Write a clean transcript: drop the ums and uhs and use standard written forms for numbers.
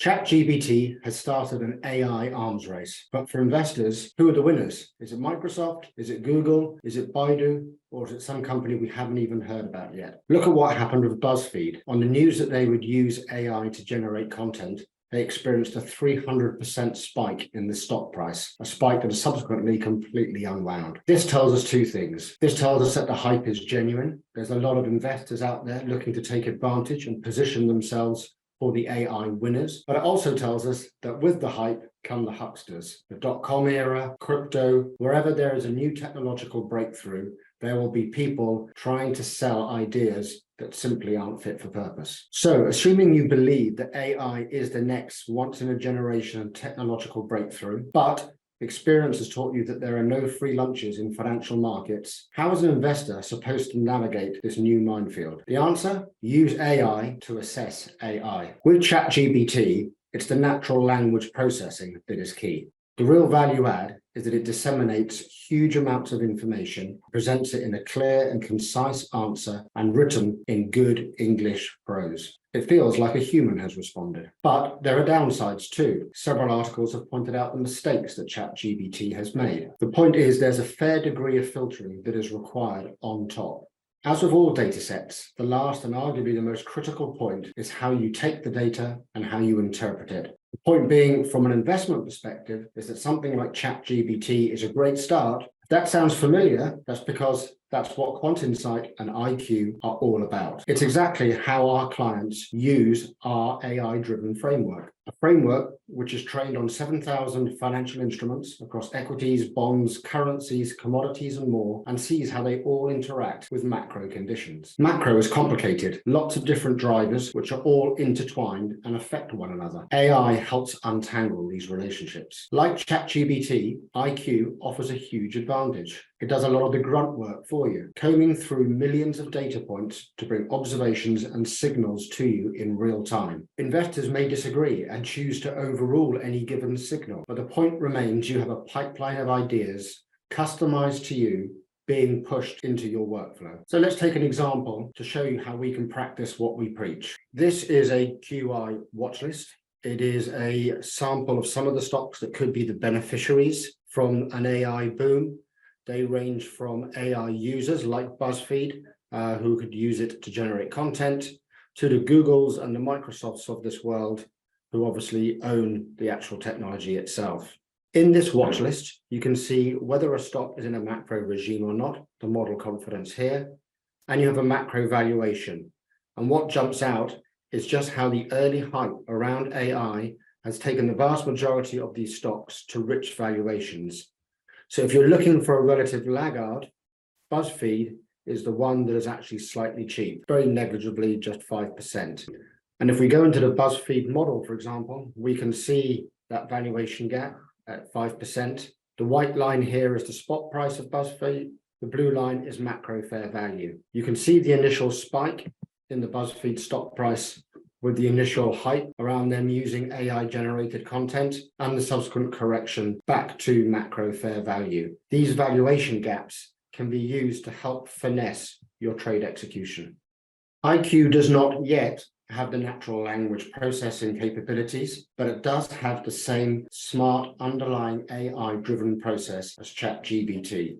ChatGPT has started an AI arms race, but for investors, who are the winners? Is it Microsoft? Is it Google? Is it Baidu? Or is it some company we haven't even heard about yet? Look at what happened with BuzzFeed. On the news that they would use AI to generate content, they experienced a 300% spike in the stock price, a spike that is subsequently completely unwound. This tells us two things. This tells us that the hype is genuine. There's a lot of investors out there looking to take advantage and position themselves for the AI winners. But it also tells us that with the hype come the hucksters. The dot-com era, crypto, wherever there is a new technological breakthrough, there will be people trying to sell ideas that simply aren't fit for purpose. So, assuming you believe that AI is the next once-in-a-generation technological breakthrough, but experience has taught you that there are no free lunches in financial markets, how is an investor supposed to navigate this new minefield? The answer? Use AI to assess AI. With ChatGPT, it's the natural language processing that is key. The real value add is that it disseminates huge amounts of information, presents it in a clear and concise answer, and written in good English prose. It feels like a human has responded. But there are downsides too. Several articles have pointed out the mistakes that ChatGPT has made. The point is there's a fair degree of filtering that is required on top. As with all data sets, the last and arguably the most critical point is how you take the data and how you interpret it. The point being, from an investment perspective, is that something like ChatGPT is a great start. If that sounds familiar, that's because that's what Quant Insight and IQ are all about. It's exactly how our clients use our AI-driven framework. A framework which is trained on 7,000 financial instruments across equities, bonds, currencies, commodities, and more, and sees how they all interact with macro conditions. Macro is complicated, lots of different drivers which are all intertwined and affect one another. AI helps untangle these relationships. Like ChatGPT, IQ offers a huge advantage. It does a lot of the grunt work for you, combing through millions of data points to bring observations and signals to you in real time. Investors may disagree and choose to overrule any given signal, but the point remains you have a pipeline of ideas customized to you being pushed into your workflow. So let's take an example to show you how we can practice what we preach. This is a QI watch list. It is a sample of some of the stocks that could be the beneficiaries from an AI boom. They range from AI users like BuzzFeed, who could use it to generate content, to the Googles and the Microsofts of this world, who obviously own the actual technology itself. In this watch list, you can see whether a stock is in a macro regime or not, the model confidence here, and you have a macro valuation. And what jumps out is just how the early hype around AI has taken the vast majority of these stocks to rich valuations. So if you're looking for a relative laggard, BuzzFeed is the one that is actually slightly cheap, very negligibly, just 5%. And if we go into the BuzzFeed model, for example, we can see that valuation gap at 5%. The white line here is the spot price of BuzzFeed. The blue line is macro fair value. You can see the initial spike in the BuzzFeed stock price with the initial hype around them using AI-generated content and the subsequent correction back to macro fair value. These valuation gaps can be used to help finesse your trade execution. IQ does not yet have the natural language processing capabilities, but it does have the same smart underlying AI-driven process as ChatGPT.